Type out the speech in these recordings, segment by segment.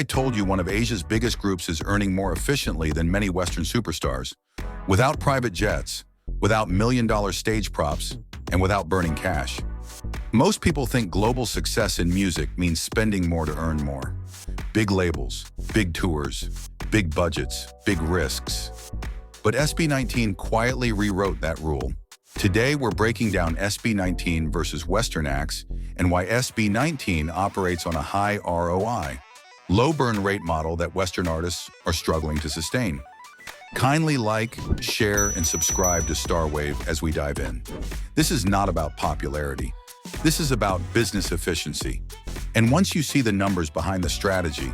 I told you one of Asia's biggest groups is earning more efficiently than many Western superstars, without private jets, without million-dollar stage props, and without burning cash? Most people think global success in music means spending more to earn more. Big labels, big tours, big budgets, big risks. But SB19 quietly rewrote that rule. Today, we're breaking down SB19 versus Western acts and why SB19 operates on a high ROI, low burn rate model that Western artists are struggling to sustain. Kindly like, share, and subscribe to Starwave as we dive in. This is not about popularity. This is about business efficiency. And once you see the numbers behind the strategy,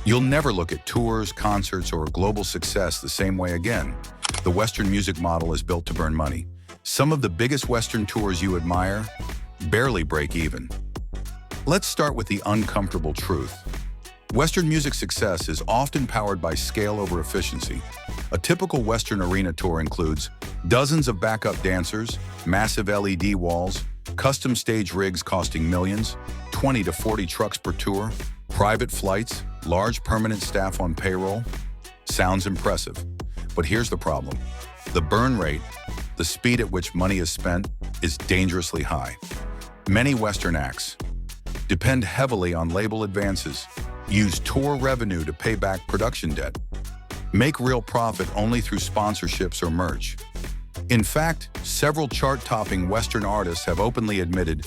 you'll never look at tours, concerts, or global success the same way again. The Western music model is built to burn money. Some of the biggest Western tours you admire barely break even. Let's start with the uncomfortable truth. Western music success is often powered by scale over efficiency. A typical Western arena tour includes dozens of backup dancers, massive LED walls, custom stage rigs costing millions, 20 to 40 trucks per tour, private flights, large permanent staff on payroll. Sounds impressive, but here's the problem. The burn rate, the speed at which money is spent, is dangerously high. Many Western acts depend heavily on label advances, use tour revenue to pay back production debt, make real profit only through sponsorships or merch. In fact, several chart-topping Western artists have openly admitted,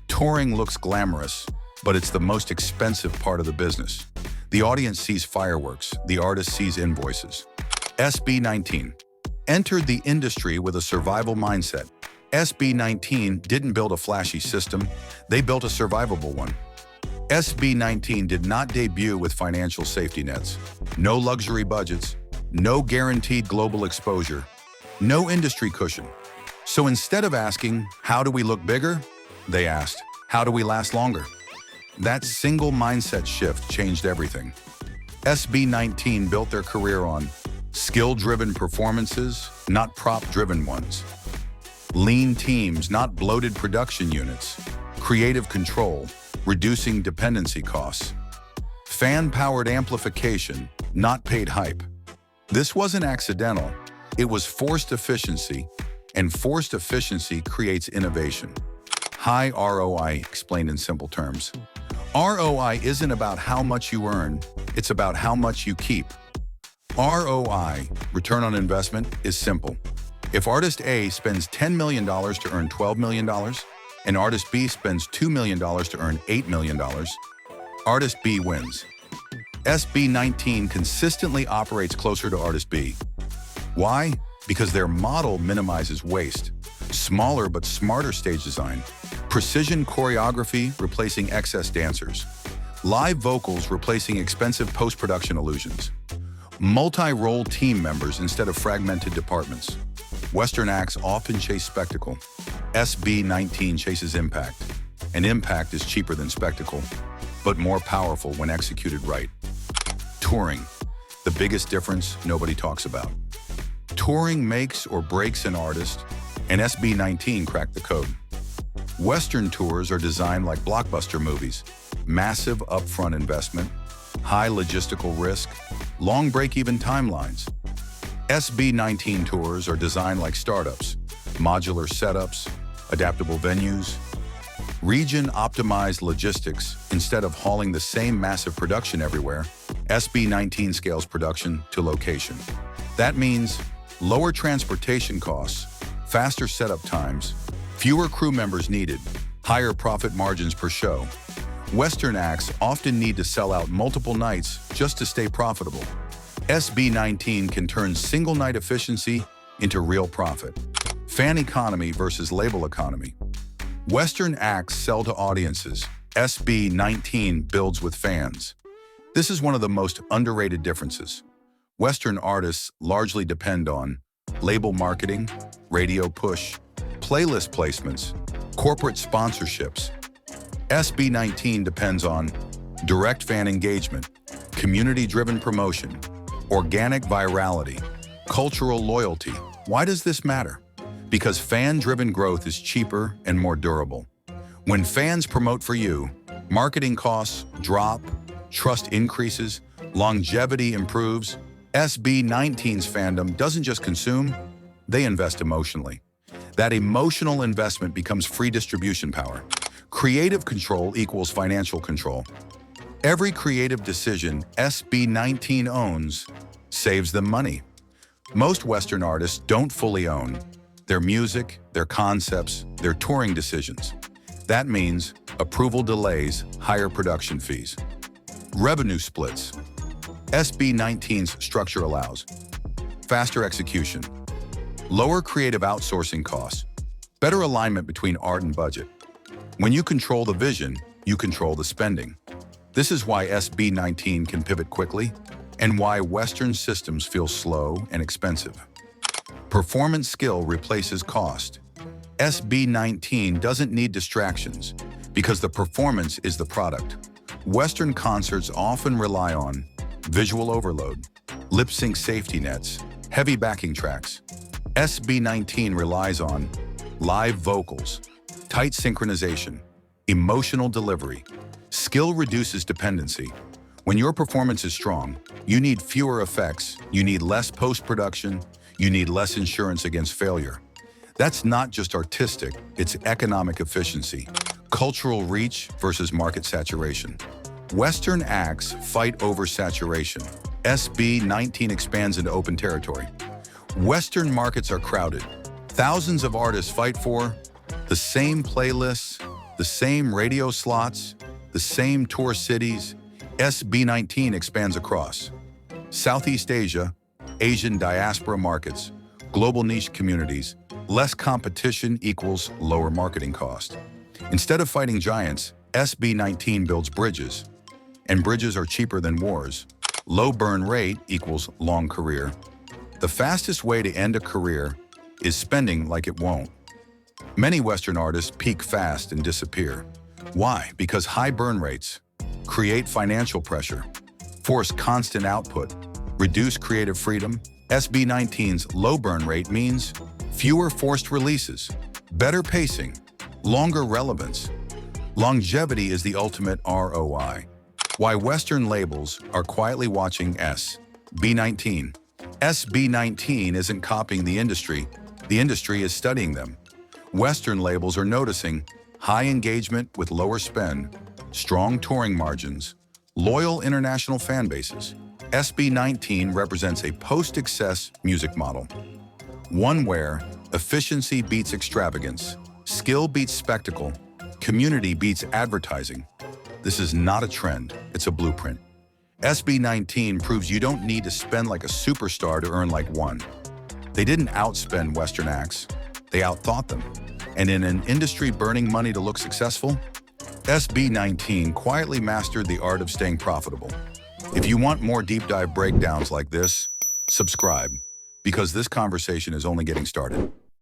touring looks glamorous, but it's the most expensive part of the business. The audience sees fireworks, the artist sees invoices. SB19 entered the industry with a survival mindset. SB19 didn't build a flashy system, they built a survivable one. SB19 did not debut with financial safety nets, no luxury budgets, no guaranteed global exposure, no industry cushion. So instead of asking, how do we look bigger? They asked, how do we last longer? That single mindset shift changed everything. SB19 built their career on skill-driven performances, not prop-driven ones. Lean teams, not bloated production units. Creative control, reducing dependency costs. Fan-powered amplification, not paid hype. This wasn't accidental. It was forced efficiency, and forced efficiency creates innovation. High ROI, explained in simple terms. ROI isn't about how much you earn, it's about how much you keep. ROI, return on investment, is simple. If artist A spends $10 million to earn $12 million, and artist B spends $2 million to earn $8 million, artist B wins. SB19 consistently operates closer to artist B. Why? Because their model minimizes waste. Smaller but smarter stage design. Precision choreography replacing excess dancers. Live vocals replacing expensive post-production illusions. Multi-role team members instead of fragmented departments. Western acts often chase spectacle. SB19 chases impact. And impact is cheaper than spectacle, but more powerful when executed right. Touring, the biggest difference nobody talks about. Touring makes or breaks an artist, and SB19 cracked the code. Western tours are designed like blockbuster movies. Massive upfront investment, high logistical risk, long break-even timelines. SB19 tours are designed like startups, modular setups, adaptable venues, region-optimized logistics. Instead of hauling the same massive production everywhere, SB19 scales production to location. That means lower transportation costs, faster setup times, fewer crew members needed, higher profit margins per show. Western acts often need to sell out multiple nights just to stay profitable. SB19 can turn single-night efficiency into real profit. Fan economy versus label economy. Western acts sell to audiences. SB19 builds with fans. This is one of the most underrated differences. Western artists largely depend on label marketing, radio push, playlist placements, corporate sponsorships. SB19 depends on direct fan engagement, community-driven promotion, organic virality, cultural loyalty. Why does this matter? Because fan-driven growth is cheaper and more durable. When fans promote for you, marketing costs drop, trust increases, longevity improves. SB19's fandom doesn't just consume, they invest emotionally. That emotional investment becomes free distribution power. Creative control equals financial control. Every creative decision SB19 owns saves them money. Most Western artists don't fully own their music, their concepts, their touring decisions. That means approval delays, higher production fees. Revenue splits. SB19's structure allows faster execution, lower creative outsourcing costs, better alignment between art and budget. When you control the vision, you control the spending. This is why SB19 can pivot quickly and why Western systems feel slow and expensive. Performance skill replaces cost. SB19 doesn't need distractions because the performance is the product. Western concerts often rely on visual overload, lip sync safety nets, heavy backing tracks. SB19 relies on live vocals, tight synchronization, emotional delivery. Skill reduces dependency. When your performance is strong, you need fewer effects, you need less post-production, you need less insurance against failure. That's not just artistic, it's economic efficiency. Cultural reach versus market saturation. Western acts fight over saturation. SB19 expands into open territory. Western markets are crowded. Thousands of artists fight for the same playlists, the same radio slots, the same tour cities. SB19 expands across Southeast Asia, Asian diaspora markets, global niche communities. Less competition equals lower marketing cost. Instead of fighting giants, SB19 builds bridges, and bridges are cheaper than wars. Low burn rate equals long career. The fastest way to end a career is spending like it won't. Many Western artists peak fast and disappear. Why? Because high burn rates create financial pressure, force constant output, reduce creative freedom. SB19's low burn rate means fewer forced releases, better pacing, longer relevance. Longevity is the ultimate ROI. Why Western labels are quietly watching SB19. SB19 isn't copying the industry is studying them. Western labels are noticing high engagement with lower spend, strong touring margins, loyal international fan bases. SB19 represents a post-excess music model. One where efficiency beats extravagance, skill beats spectacle, community beats advertising. This is not a trend, it's a blueprint. SB19 proves you don't need to spend like a superstar to earn like one. They didn't outspend Western acts, they outthought them. And in an industry burning money to look successful, SB19 quietly mastered the art of staying profitable. If you want more deep dive breakdowns like this, subscribe, because this conversation is only getting started.